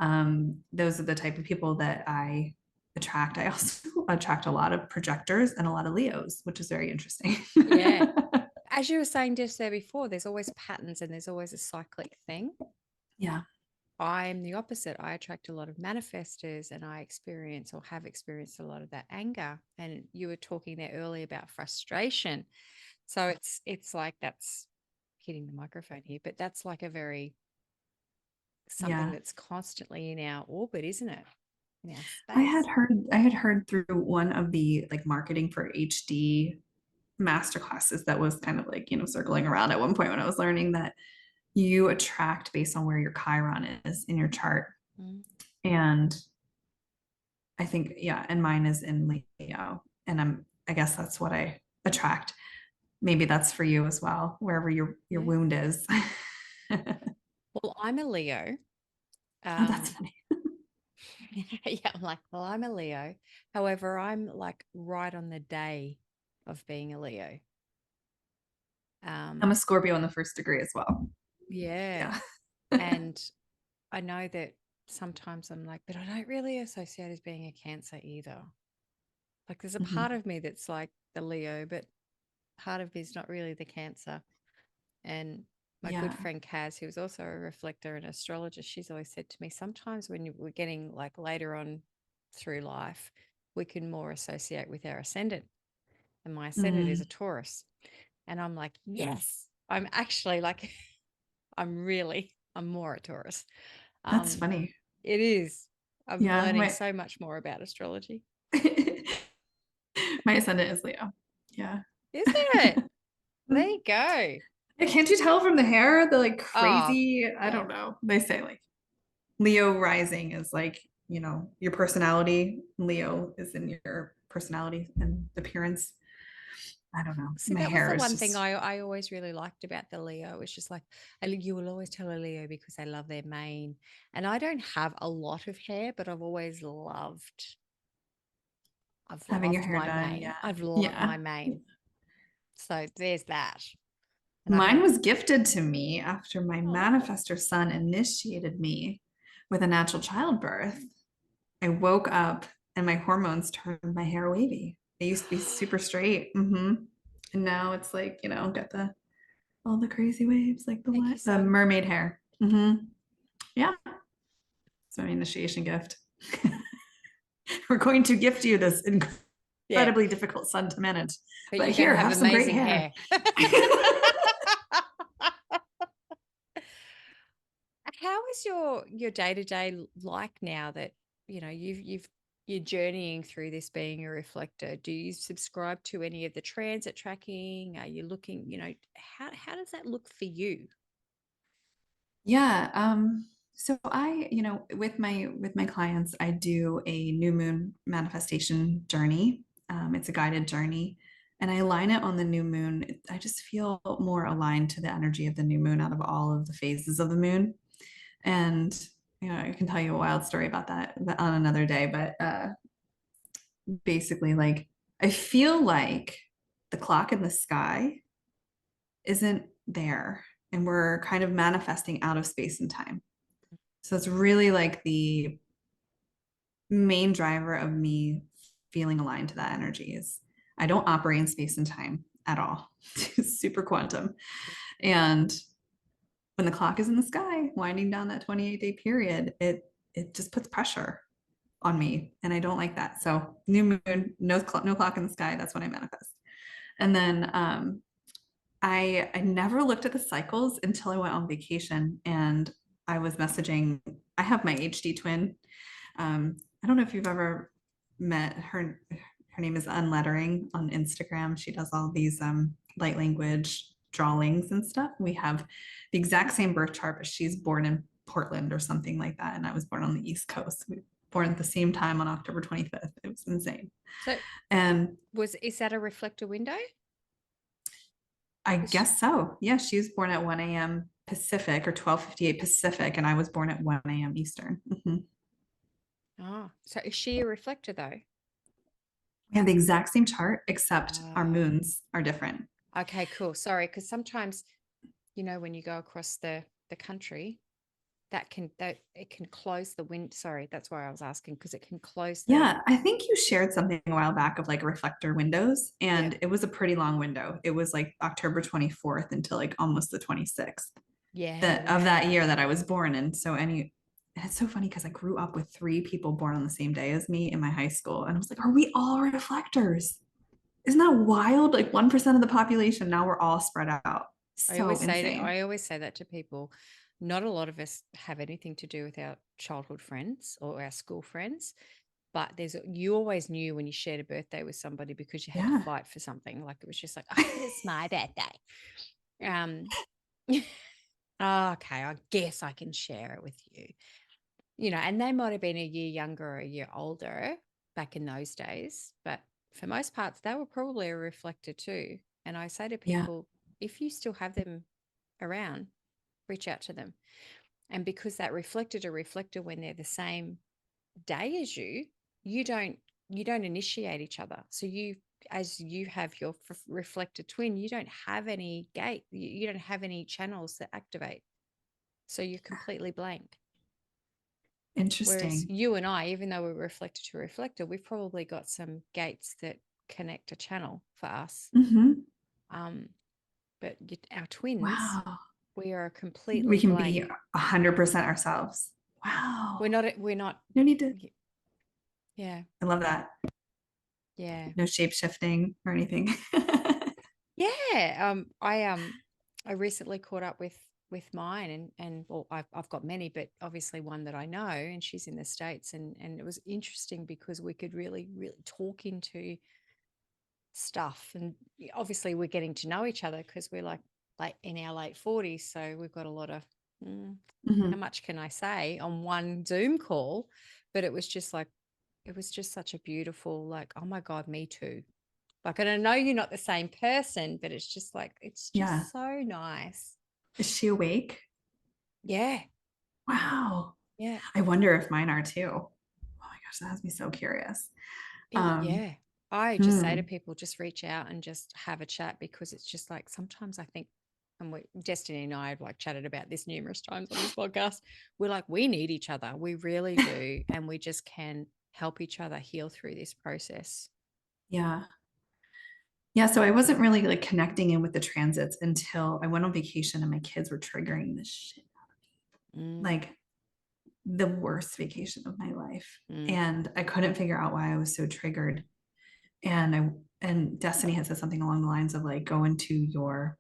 Those are the type of people that I attract. I also attract a lot of projectors and a lot of Leos, which is very interesting. Yeah. As you were saying just there before, there's always patterns and there's always a cyclic thing. Yeah. I'm the opposite. I attract a lot of manifestors and I experience or have experienced a lot of that anger. And you were talking there earlier about frustration. So it's like that's hitting the microphone here, but that's like a very something Yeah. that's constantly in our orbit, isn't it? In our I space. had heard through one of the like marketing for HD master classes that was kind of like, circling around at one point when I was learning that you attract based on where your Chiron is in your chart. Mm. And I think, yeah, and mine is in Leo. And I guess that's what I attract. Maybe that's for you as well, wherever your Yeah. wound is. Well, I'm a Leo. Oh, that's Um, funny. yeah, I'm like, well, I'm a Leo. However, I'm like right on the day of being a Leo. I'm Um, a Scorpio in the first degree as well. yeah. Yeah. And I know that sometimes I'm like, but I don't really associate as being a Cancer either. Like there's a part Mhm. of me that's like the Leo, but part of me is not really the Cancer. And my good Yeah. friend Kaz, who was also a reflector and astrologist, she's always said to me, sometimes when we're getting like later on through life, we can more associate with our ascendant. And my ascendant is a Mm, Taurus. And I'm like, yes, I'm actually like, I'm more a Taurus. that's Um, funny. it is. I'm Yeah. learning so much more about astrology. My ascendant is Leo. Yeah. Is it? There you go. Can't you tell from the hair? The like Oh, crazy, I yeah. don't know. They say like Leo rising is like, your personality. Leo is in your personality and appearance. I don't know. See, My that was hair the is one thing just I always really liked about the Leo. It's just like you will always tell a Leo because they love their mane. And I don't have a lot of hair, but I've having your loved hair my done. Yeah. mane. I've loved Yeah. my mane. So there's that. And I've Mine had, was gifted to me after my oh, manifestor son initiated me with a natural childbirth. I woke up and my hormones turned my hair wavy. It used to be super straight. And now it's like, got the all the crazy waves, like the thank you, what? The son. mermaid hair. Yeah. It's my initiation gift. We're going to gift you this Yeah. incredibly difficult son to manage. But But you're going to here, have have some great amazing hair. hair. How is your day-to-day like now that you're journeying through this being a reflector? Do you subscribe to any of the transit tracking? Are you looking, how does that look for you? Yeah. So with my clients, I do a new moon manifestation journey. It's a guided journey, and I align it on the new moon. I just feel more aligned to the energy of the new moon out of all of the phases of the moon. And I can tell you a wild story about that on another day. But basically, like I feel like the clock in the sky isn't there, and we're kind of manifesting out of space and time. So it's really like the main driver of me feeling aligned to that energy is I don't operate in space and time at all. Super quantum. And when the clock is in the sky, winding down that 28-day period, it just puts pressure on me. And I don't like that. So new moon, no clock in the sky, that's when I manifest. And then I never looked at the cycles until I went on vacation and I was messaging. I have my HD twin. I don't know if you've ever met her. Her name is Unlettering on Instagram. She does all these light language drawings and stuff. We have the exact same birth chart, but she's born in Portland or something like that. And I was born on the East Coast. We were born at the same time on October 25th. It was insane. So And is that a reflector window? I Is she, guess so. Yeah, she was born at 1 a.m. Pacific or 12:58 Pacific, and I was born at 1 a.m. Eastern. so is she a reflector though? We have the exact same chart, except our Uh, moons are different. okay, cool. Sorry, because sometimes, when you go across the country, that it can close the wind. Sorry, that's why I was asking, because it can close the. Yeah, I think you shared something a while back of like reflector windows, Yeah. and it was a pretty long window. It was like October 24th until like almost the 26th Yeah, of that wow. year that I was born in. And it's so funny because I grew up with three people born on the same day as me in my high school. And I was like, are we all reflectors? Isn't that wild? Like 1% of the population. Now we're all spread out. So insane. I always say that to people. Not a lot of us have anything to do with our childhood friends or our school friends, but you always knew when you shared a birthday with somebody because you had to Yeah. fight for something. Like it was just like, oh, it's my birthday. Um, okay, I guess I can share it with you. And they might have been a year younger or a year older back in those days, but for most parts, they were probably a reflector too. And I say to Yeah. people, if you still have them around, reach out to them. And because that reflector to reflector, when they're the same day as you don't initiate each other. So as you have your reflector twin, you don't have any gate, you don't have any channels that activate. So you're completely blank. Whereas Interesting. you and I, even though we're reflector to reflector, we've probably got some gates that connect a channel for us. Mm-hmm. Um, but our twins, Wow. we are We completely can be blank. 100% ourselves. Wow. We're not, No need to. yeah, I love that. yeah. No shape shifting or anything. Yeah. I recently caught up with mine and well, I've got many, but obviously one that I know, and she's in the States, and it was interesting because we could really, really talk into stuff, and obviously we're getting to know each other because we're like in our late 40s, so we've got a lot of Mm-hmm. how much can I say on one Zoom call, but it was just like it was just such a beautiful, like, oh my God, me too. Like, and I know you're not the same person, but it's just like, it's Yeah. just so nice. Is she awake? Yeah. Wow. Yeah. I wonder if mine are too. Oh my gosh, that has me so curious. Um, Yeah. I just say hmm. to people, just reach out and just have a chat, because it's just like sometimes I think, and Destiny and I have like chatted about this numerous times on this podcast. We're like, we need each other. We really do. And we just can help each other heal through this process. Yeah. Yeah. So I wasn't really like connecting in with the transits until I went on vacation and my kids were triggering this shit. Mm, Like the worst vacation of my life. mm, And I couldn't figure out why I was so triggered. And Destiny had said something along the lines of like go into your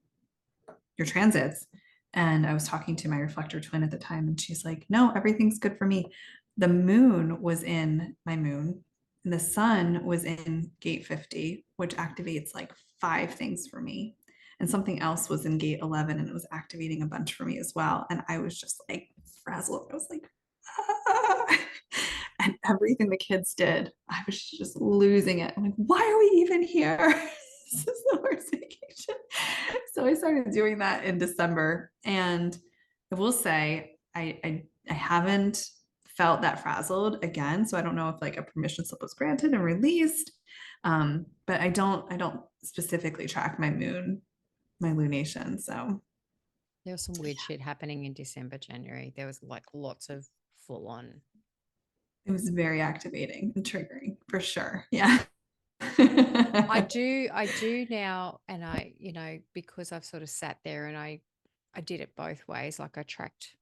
transits. And I was talking to my reflector twin at the time, and she's like, no, everything's good for me. The moon was in my moon, and the sun was in gate 50, which activates like 5 things for me. And something else was in gate 11, and it was activating a bunch for me as well. And I was just like frazzled. I was like, ah. And everything the kids did, I was just losing it. I'm like, why are we even here? This is the worst vacation. So I started doing that in December. And I will say, I haven't felt that frazzled again. So I don't know if like a permission slip was granted and released. But I don't specifically track my lunation. So there was some weird shit happening in December, January. There was like lots of full on. it was very activating and triggering for sure. Yeah. I do now, and because I've sort of sat there and I did it both ways. Like I tracked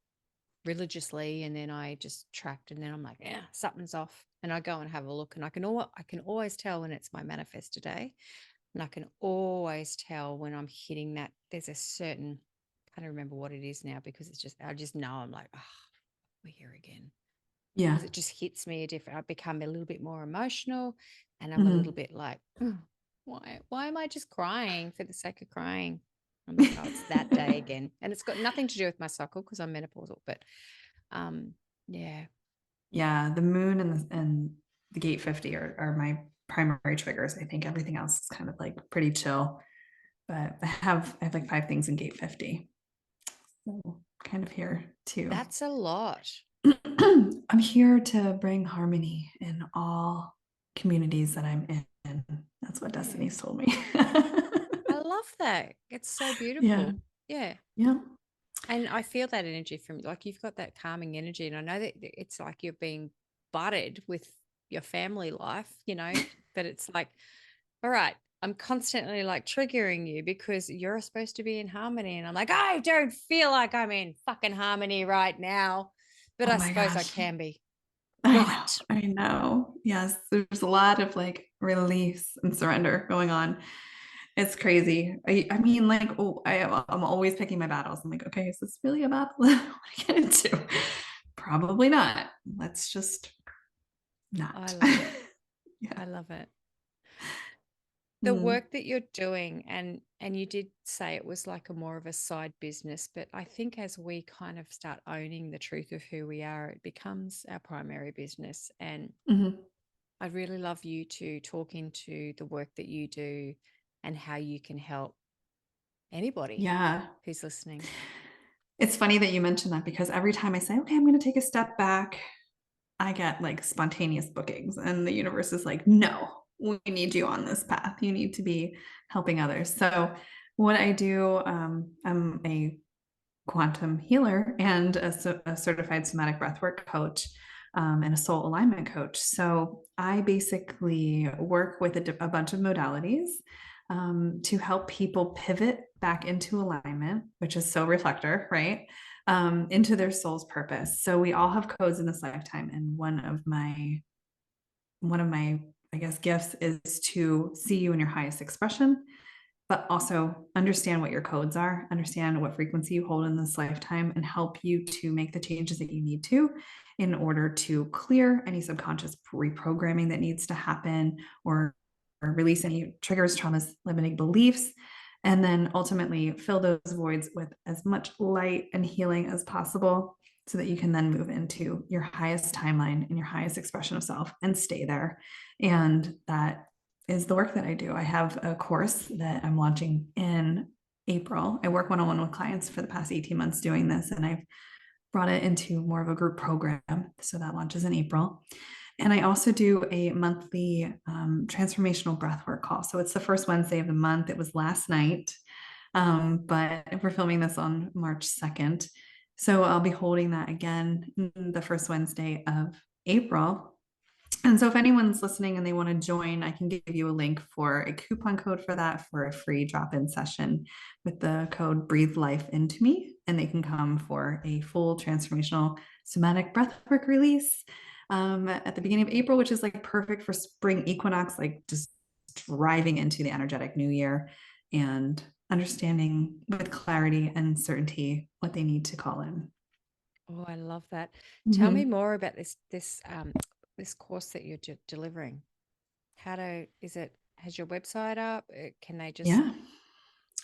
religiously, and then I just tracked, and then I'm like, yeah, something's off, and I go and have a look, and I can always tell when it's my manifestor day, and I can always tell when I'm hitting that. There's a certain, I can't remember what it is now, because I just know I'm like, oh, we're here again, Yeah. because it just hits me a different. I become a little bit more emotional, and I'm a little Mhm. bit like, why am I just crying for the sake of crying? I'm like, oh, it's that day again, and it's got nothing to do with my cycle because I'm menopausal. But yeah, Yeah, the moon and the gate 50 are my primary triggers. I think everything else is kind of like pretty chill. But I have like 5 things in gate 50. So kind of here too. that's a lot. I'm here to bring harmony in all communities that I'm in. That's what Yeah, Destiny's told me. I love that. It's so Yeah. beautiful. Yeah, Yeah. And I feel that energy from, like, you've got that calming energy. And I know that it's like you're being butted with your family life, but it's like, all right, I'm constantly like triggering you because you're supposed to be in harmony. And I'm like, I don't feel like I'm in fucking harmony right now, but Oh I my suppose I gosh. can be. I know. Right. I know. Yes. There's a lot of like release and surrender going on. It's crazy. I mean, like, oh, I'm always picking my battles. I'm like, okay, is this really a battle? What I get into? Probably not. Let's just I not. love it. Yeah. I love it. The Mm. work that you're doing, and you did say it was like a more of a side business, but I think as we kind of start owning the truth of who we are, it becomes our primary business. And Mhm. I'd really love you to talk into the work that you do and how you can help anybody Yeah. who's listening. It's funny that you mentioned that because every time I say, okay, I'm going to take a step back, I get like spontaneous bookings, and the universe is like, no, we need you on this path. You need to be helping others. So, what I do, I'm a quantum healer and a certified somatic breathwork coach, and a soul alignment coach. So, I basically work with a bunch of modalities to help people pivot back into alignment, which is so reflector, right? Into their soul's purpose. So we all have codes in this lifetime, and one of my I guess gifts is to see you in your highest expression, but also understand what your codes are, understand what frequency you hold in this lifetime, and help you to make the changes that you need to in order to clear any subconscious reprogramming that needs to happen, or release any triggers, traumas, limiting beliefs, and then ultimately fill those voids with as much light and healing as possible so that you can then move into your highest timeline and your highest expression of self and stay there. And that is the work that I do. I have a course that I'm launching in April. I work one-on-one with clients for the past 18 months doing this, and I've brought it into more of a group program. So that launches in April. And I also do a monthly transformational breathwork call. So it's the first Wednesday of the month. It was last night, but we're filming this on March 2nd. So I'll be holding that again the first Wednesday of April. And so if anyone's listening and they want to join, I can give you a link for a coupon code for that, for a free drop-in session with the code Breathe Life Into Me. And they can come for a full transformational somatic breathwork release at the beginning of April, which is like perfect for spring equinox, like just driving into the energetic new year and understanding with clarity and certainty what they need to call in. Oh, I love that. Tell me Mm-hmm. more about this course that you're delivering. Is it, has your website up? Can they just, Yeah.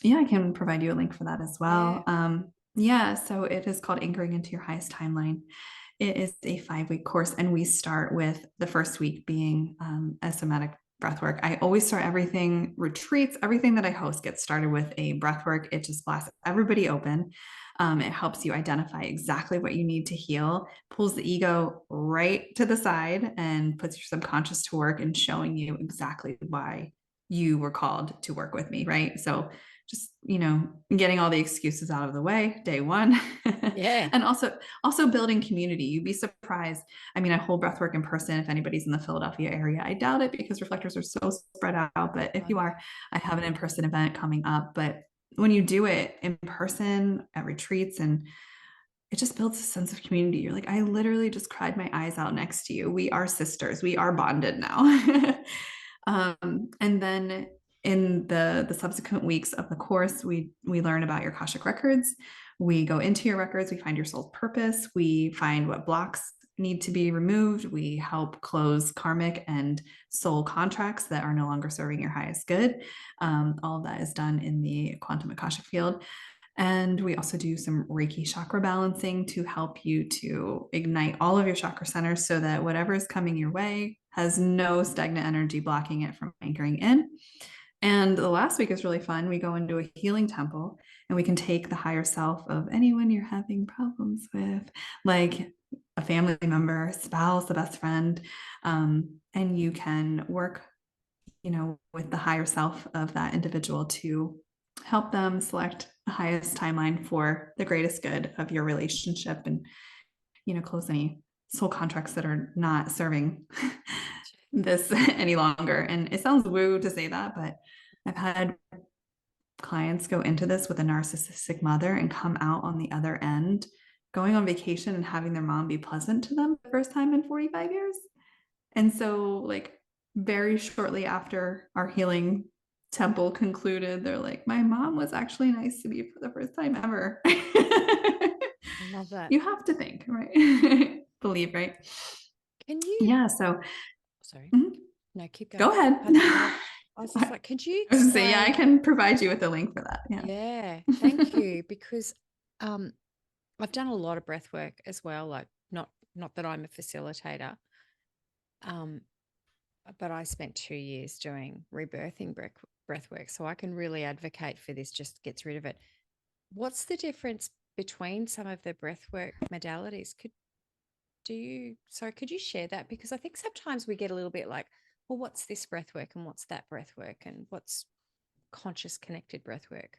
Yeah, I can provide you a link for that as yeah. well. Yeah, so it is called Anchoring into Your Highest Timeline. It is a 5-week course, and we start with the first week being a somatic breathwork. I always start everything, retreats, everything that I host gets started with a breathwork. It just blasts everybody open. It helps you identify exactly what you need to heal, pulls the ego right to the side, and puts your subconscious to work and showing you exactly why you were called to work with me, right? So just getting all the excuses out of the way day one. Yeah. And also building community. You'd be surprised. I mean, I hold breathwork in person if anybody's in the Philadelphia area. I doubt it because reflectors are so spread out, but if Oh, you yeah. are, I have an in-person event coming up. But when you do it in person at retreats, and it just builds a sense of community. You're like, I literally just cried my eyes out next to you. We are sisters. We are bonded now. And then in the subsequent weeks of the course, we learn about your Akashic records. We go into your records. We find your soul's purpose. We find what blocks need to be removed. We help close karmic and soul contracts that are no longer serving your highest good. All of that is done in the quantum Akashic field. And we also do some Reiki chakra balancing to help you to ignite all of your chakra centers so that whatever is coming your way has no stagnant energy blocking it from anchoring in. And the last week is really fun. We go into a healing temple, and we can take the higher self of anyone you're having problems with, like a family member, spouse, a best friend, and you can work with the higher self of that individual to help them select the highest timeline for the greatest good of your relationship, and, close any soul contracts that are not serving this any longer. And it sounds woo to say that, but I've had clients go into this with a narcissistic mother and come out on the other end, going on vacation and having their mom be pleasant to them the first time in 45 years. And so, like, very shortly after our healing temple concluded, they're like, my mom was actually nice to me for the first time ever. I love that. You have to think, right? Believe, right? Can you? Yeah. So, Sorry. mhm. No, keep going. Go ahead. I was just like, could you I was gonna say, yeah, I explain? can provide you with a link for that. Yeah. Yeah, thank you. Because I've done a lot of breath work as well. Like, not that I'm a facilitator, um, but I spent 2 years doing rebirthing breath work, so I can really advocate for this. Just gets rid of it. What's the difference between some of the breath work modalities? Could you share that? Because I think sometimes we get a little bit like, well, what's this breath work and what's that breath work and what's conscious connected breath work?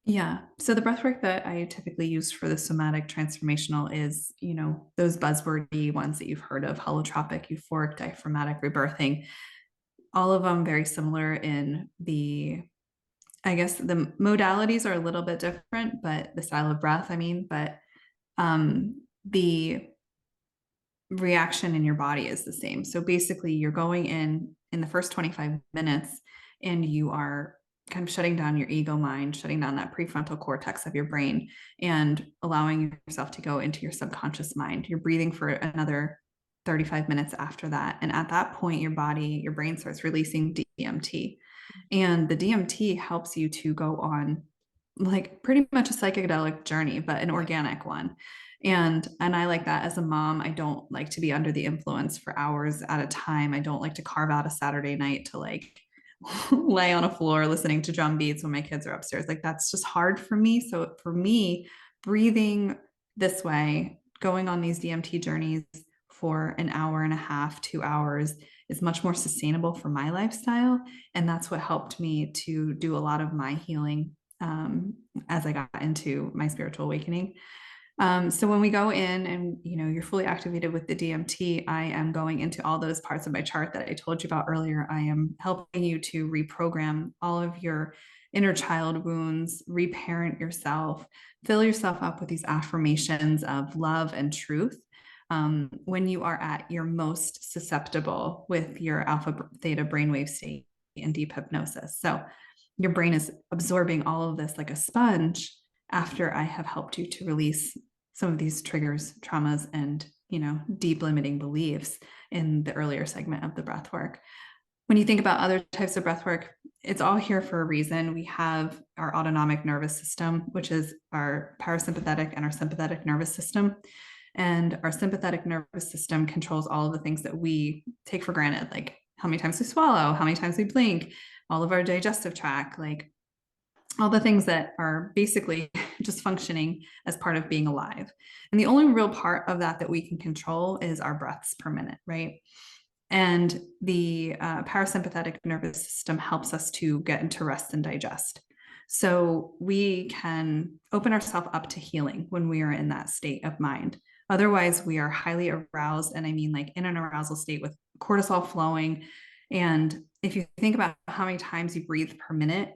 Yeah. So the breath work that I typically use for the somatic transformational is, those buzzwordy ones that you've heard of: holotropic, euphoric, diaphragmatic, rebirthing. All of them very similar in I guess the modalities are a little bit different, but the style of breath, but the reaction in your body is the same. So basically, you're going in the first 25 minutes, and you are kind of shutting down your ego mind, shutting down that prefrontal cortex of your brain, and allowing yourself to go into your subconscious mind. You're breathing for another 35 minutes after that. And at that point, your brain starts releasing DMT. And the DMT helps you to go on, like, pretty much a psychedelic journey, but an organic one. And I like that. As a mom, I don't like to be under the influence for hours at a time. I don't like to carve out a Saturday night to, like, lay on a floor listening to drum beats when my kids are upstairs. Like, that's just hard for me. So for me, breathing this way, going on these DMT journeys for an hour and a half, 2 hours, is much more sustainable for my lifestyle. And that's what helped me to do a lot of my healing as I got into my spiritual awakening. So when we go in and, you're fully activated with the DMT, I am going into all those parts of my chart that I told you about earlier. I am helping you to reprogram all of your inner child wounds, reparent yourself, fill yourself up with these affirmations of love and truth. When you are at your most susceptible with your alpha theta brainwave state in deep hypnosis. So your brain is absorbing all of this like a sponge after I have helped you to release some of these triggers, traumas, and, deep limiting beliefs in the earlier segment of the breath work. When you think about other types of breath work, it's all here for a reason. We have our autonomic nervous system, which is our parasympathetic and our sympathetic nervous system. And our sympathetic nervous system controls all of the things that we take for granted, like how many times we swallow, how many times we blink, all of our digestive tract, like all the things that are basically just functioning as part of being alive. And the only real part of that we can control is our breaths per minute, right? And the parasympathetic nervous system helps us to get into rest and digest. So we can open ourselves up to healing when we are in that state of mind. Otherwise, we are highly aroused. And I mean, like, in an arousal state with cortisol flowing. And if you think about how many times you breathe per minute,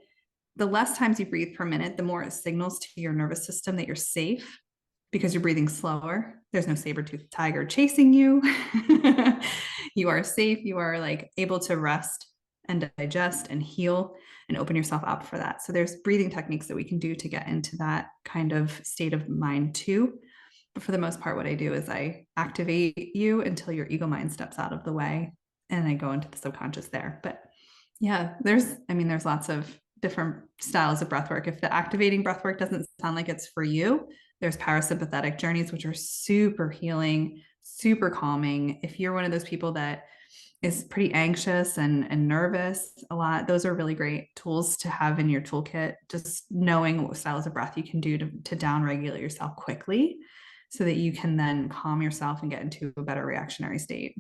the less times you breathe per minute, the more it signals to your nervous system that you're safe because you're breathing slower. There's no saber-toothed tiger chasing you. You are safe. You are, like, able to rest and digest and heal and open yourself up for that. So there's breathing techniques that we can do to get into that kind of state of mind too. But for the most part, what I do is I activate you until your ego mind steps out of the way, and I go into the subconscious there. But yeah, there's lots of different styles of breath work. If the activating breath work doesn't sound like it's for you, there's parasympathetic journeys, which are super healing, super calming. If you're one of those people that is pretty anxious and nervous a lot, those are really great tools to have in your toolkit. Just knowing what styles of breath you can do to down regulate yourself quickly so that you can then calm yourself and get into a better reactionary state.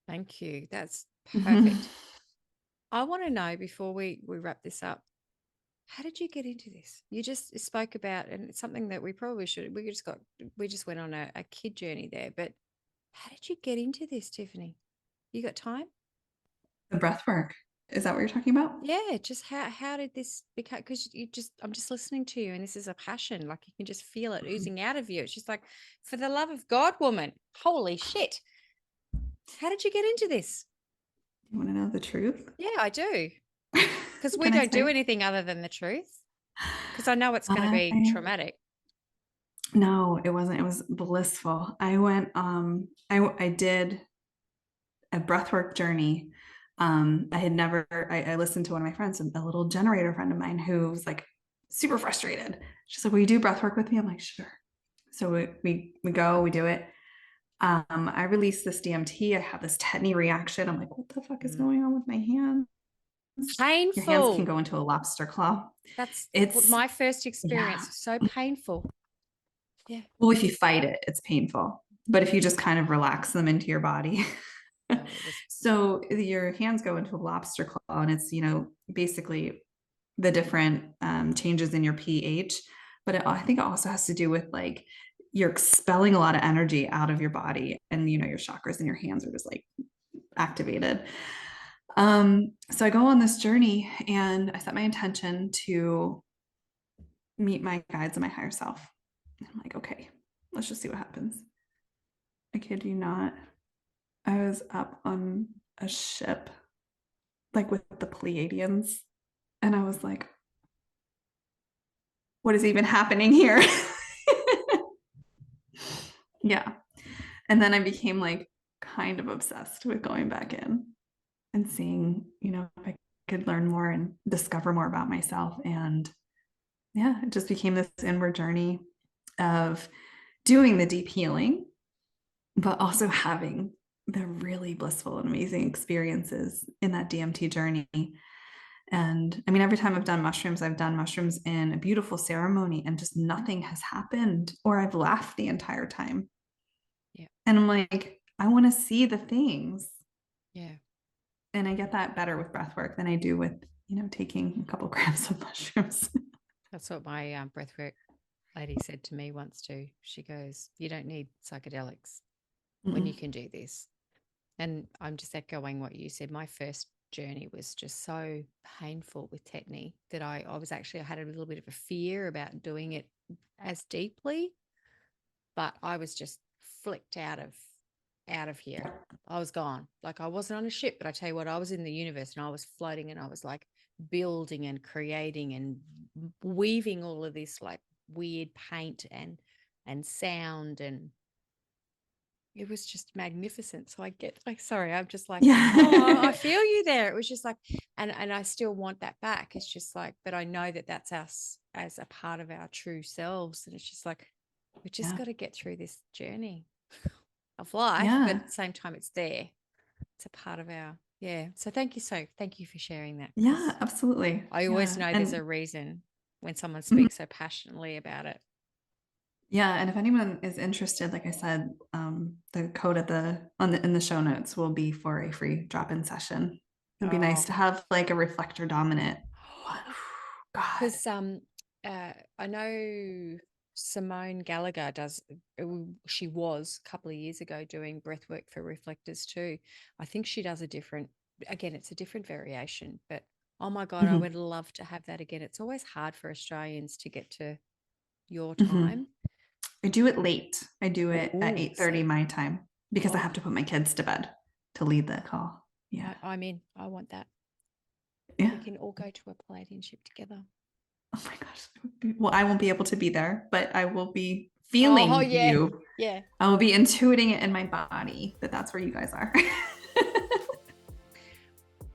Thank you. That's perfect. I want to know, before we wrap this up, how did you get into this? You just spoke about, and it's something that we probably should, we just went on a kid journey there, but how did you get into this, Tiffany? You got time? The breath work. Is that what you're talking about? Yeah, just how did this become? Because I'm just listening to you, and this is a passion. Like you can just feel it oozing out of you. It's just like, for the love of God, woman, holy shit! How did you get into this? You want to know the truth? Yeah, I do, because we Can I don't do say? anything other than the truth. Because I know it's going to be I traumatic. No, it wasn't. It was blissful. I went, I did a breathwork journey. I had never, I listened to one of my friends, a little generator friend of mine who was like super frustrated. She's like, will you do breathwork with me? I'm like, sure. So we go, we do it. I released this DMT. I have this tetany reaction. I'm like, what the fuck is going on with my hands? Your hands can Painful. go into a lobster claw. That's It's, my first yeah. experience. So painful. Yeah. Well, if you fight it, it's painful. But if you just kind of relax them into your body. No, it was. So your hands go into a lobster claw, and it's, basically the different changes in your pH. But I think it also has to do with like you're expelling a lot of energy out of your body, and your chakras in your hands are just like activated. So I go on this journey, and I set my intention to meet my guides and my higher self. I'm like, okay, let's just see what happens. I kid you not. I was up on a ship, like with the Pleiadians, and I was like, what is even happening here? Yeah. And then I became like kind of obsessed with going back in and seeing, if I could learn more and discover more about myself. And yeah, it just became this inward journey of doing the deep healing, but also having the really blissful and amazing experiences in that DMT journey. And I mean, every time I've done mushrooms in a beautiful ceremony, and just nothing has happened, or I've laughed the entire time. Yeah. And I'm like, I want to see the things. Yeah. And I get that better with breath work than I do with, taking a couple grams of mushrooms. That's what my breathwork lady said to me once too. She goes, you don't need psychedelics when you can do this. And I'm just echoing what you said. My first journey was just so painful with tetany that I had a little bit of a fear about doing it as deeply, but I was just flicked out of here. I was gone. Like I wasn't on a ship, but I tell you what, I was in the universe, and I was floating, and I was like building and creating and weaving all of this like weird paint and sound, and it was just magnificent. So sorry, I'm just like, Yeah. oh, I feel you there. It was just like, and I still want that back. It's just like, but I know that that's us as a part of our true selves. And it's just like, we just got to get through this journey of life, but at the same time, it's there. It's a part of our, yeah. So thank you for sharing that. Yeah, absolutely. I always know there's a reason when someone speaks so passionately about it. Yeah, and if anyone is interested, like I said, the code in the show notes will be for a free drop-in session. It'd be nice to have like a reflector dominant. God. Because I know Simone Gallagher she was a couple of years ago doing breathwork for reflectors too. I think she does it's a different variation, but oh my God, I would love to have that again. It's always hard for Australians to get to your time. I do it late. I do it at 8:30 my time because I have to put my kids to bed to lead the call. Yeah. I'm in. I want that. Yeah. We can all go to a Palladian ship together. Oh my gosh. Well, I won't be able to be there, but I will be feeling you. Yeah. I will be intuiting it in my body that that's where you guys are.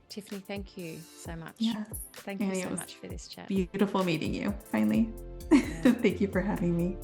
Tiffany, thank you so much. Yes. Thank you so much for this chat. Beautiful meeting you finally. Yeah. Thank you for having me.